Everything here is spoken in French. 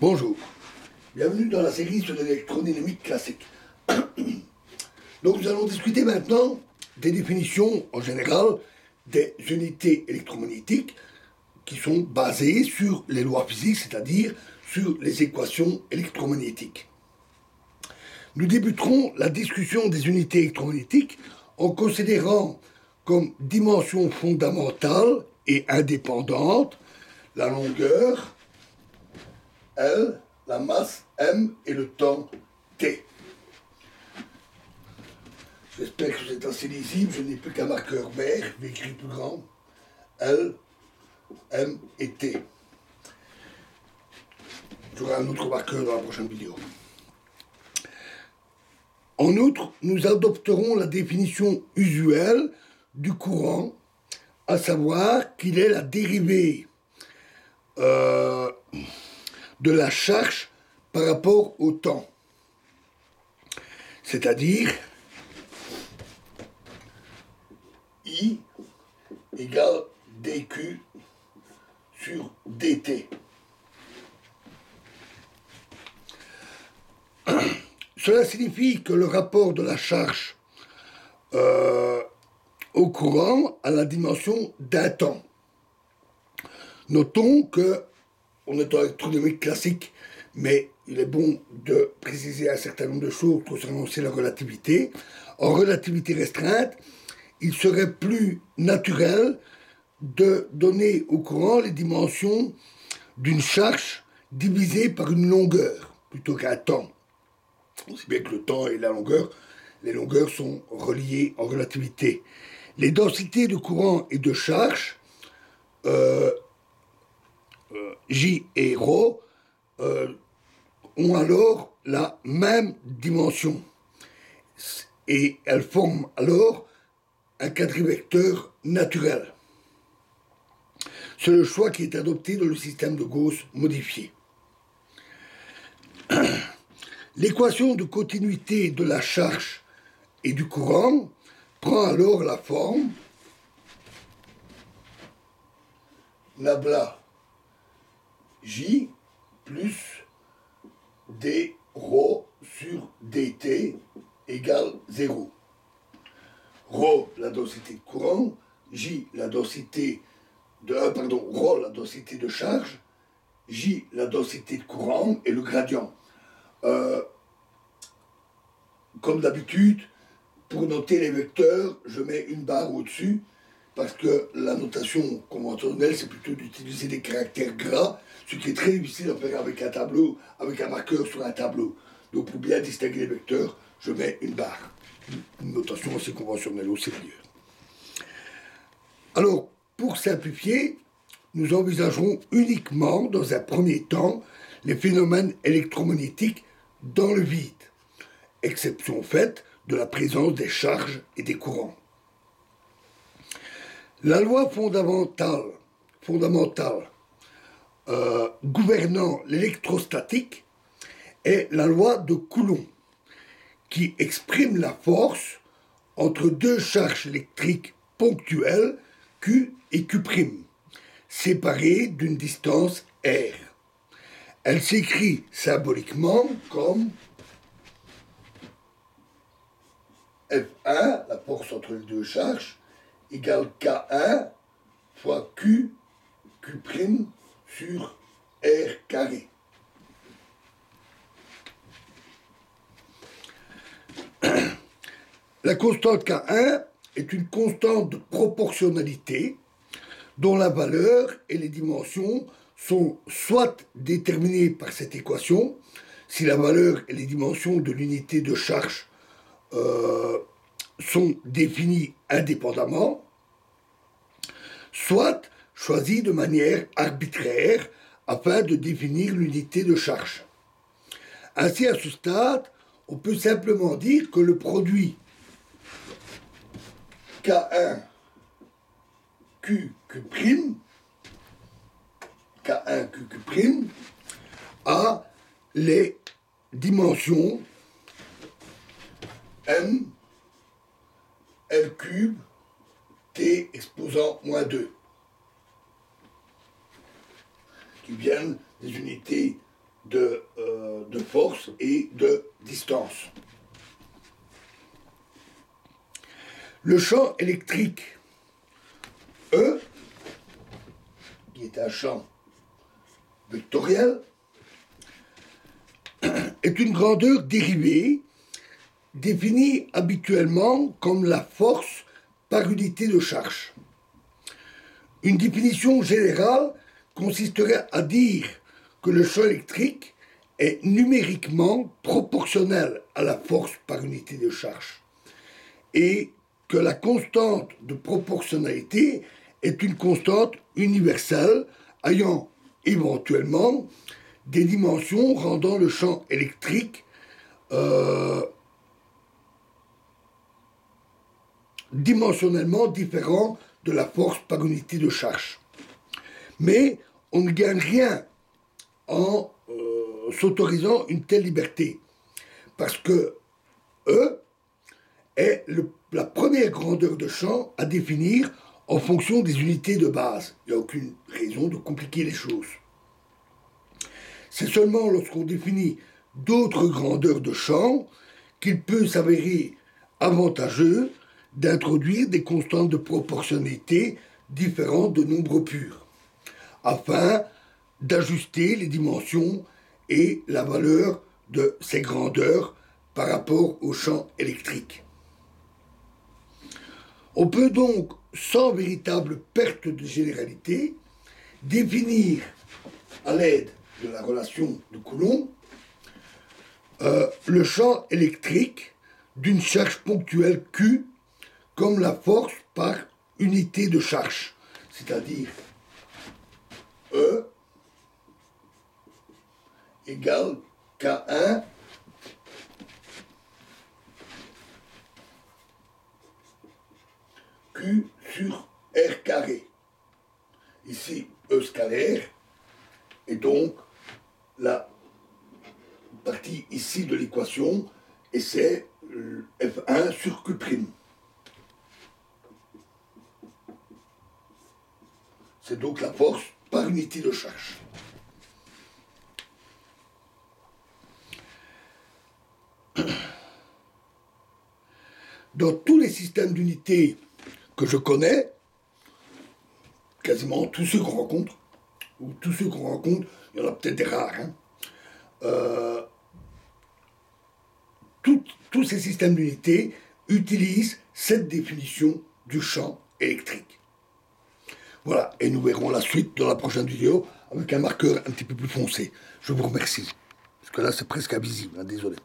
Bonjour, bienvenue dans la série sur l'électrodynamique classique. Donc nous allons discuter maintenant des définitions en général des unités électromagnétiques qui sont basées sur les lois physiques, c'est-à-dire sur les équations électromagnétiques. Nous débuterons la discussion des unités électromagnétiques en considérant comme dimension fondamentale et indépendante la longueur L, la masse M et le temps T. J'espère que c'est assez lisible, je n'ai plus qu'un marqueur vert, je vais écrire plus grand. L, M et T. J'aurai un autre marqueur dans la prochaine vidéo. En outre, nous adopterons la définition usuelle du courant, à savoir qu'il est la dérivée de la charge par rapport au temps. C'est-à-dire I égale dQ sur dt. Cela signifie que le rapport de la charge au courant a la dimension d'un temps. Notons que on est en électrodynamique classique, mais il est bon de préciser un certain nombre de choses concernant aussi la relativité. En relativité restreinte, il serait plus naturel de donner au courant les dimensions d'une charge divisée par une longueur, plutôt qu'un temps. On sait bien que le temps et la longueur, les longueurs sont reliées en relativité. Les densités de courant et de charge, J et ρ, ont alors la même dimension. Et elles forment alors un quadrivecteur naturel. C'est le choix qui est adopté dans le système de Gauss modifié. L'équation de continuité de la charge et du courant prend alors la forme nabla J plus d ρ sur dt égale 0. Rho, la densité de courant, J, la densité de ρ, la densité de charge, J, la densité de courant et le gradient. Comme d'habitude, pour noter les vecteurs, je mets une barre au-dessus, parce que la notation conventionnelle, c'est plutôt d'utiliser des caractères gras, ce qui est très difficile à faire avec un tableau, avec un marqueur sur un tableau. Donc pour bien distinguer les vecteurs, je mets une barre. Une notation assez conventionnelle, aussi d'ailleurs. Alors, pour simplifier, nous envisagerons uniquement, dans un premier temps, les phénomènes électromagnétiques dans le vide, exception faite de la présence des charges et des courants. La loi fondamentale gouvernant l'électrostatique est la loi de Coulomb, qui exprime la force entre deux charges électriques ponctuelles, Q et Q', séparées d'une distance R. Elle s'écrit symboliquement comme F1, la force entre les deux charges, égale K1 fois Q', Q' sur R carré. La constante K1 est une constante de proportionnalité dont la valeur et les dimensions sont soit déterminées par cette équation, si la valeur et les dimensions de l'unité de charge sont définies indépendamment, soit choisies de manière arbitraire afin de définir l'unité de charge. Ainsi, à ce stade, on peut simplement dire que le produit K1 Q', K1 Q' a les dimensions M, L cube, T exposant moins 2, qui viennent des unités de Le champ électrique E, qui est un champ vectoriel, est une grandeur dérivée définie habituellement comme la force par unité de charge. Une définition générale consisterait à dire que le champ électrique est numériquement proportionnel à la force par unité de charge et que la constante de proportionnalité est une constante universelle ayant éventuellement des dimensions rendant le champ électrique dimensionnellement différent de la force par unité de charge. Mais on ne gagne rien en s'autorisant une telle liberté, parce que E est la première grandeur de champ à définir en fonction des unités de base. Il n'y a aucune raison de compliquer les choses. C'est seulement lorsqu'on définit d'autres grandeurs de champ qu'il peut s'avérer avantageux d'introduire des constantes de proportionnalité différentes de nombres purs, afin d'ajuster les dimensions et la valeur de ces grandeurs par rapport au champ électrique. On peut donc, sans véritable perte de généralité, définir à l'aide de la relation de Coulomb le champ électrique d'une charge ponctuelle Q comme la force par unité de charge, c'est-à-dire E égale K1 Q sur R carré. Ici, E scalaire, et donc la partie ici de l'équation, et c'est F1 sur Q'. C'est donc la force par unité de charge. Dans tous les systèmes d'unités que je connais, quasiment tous ceux qu'on rencontre, ou tous ceux qu'on rencontre, il y en a peut-être des rares, tous ces systèmes d'unités utilisent cette définition du champ électrique. Voilà, et nous verrons la suite dans la prochaine vidéo avec un marqueur un petit peu plus foncé. Je vous remercie, parce que là c'est presque invisible, hein, désolé.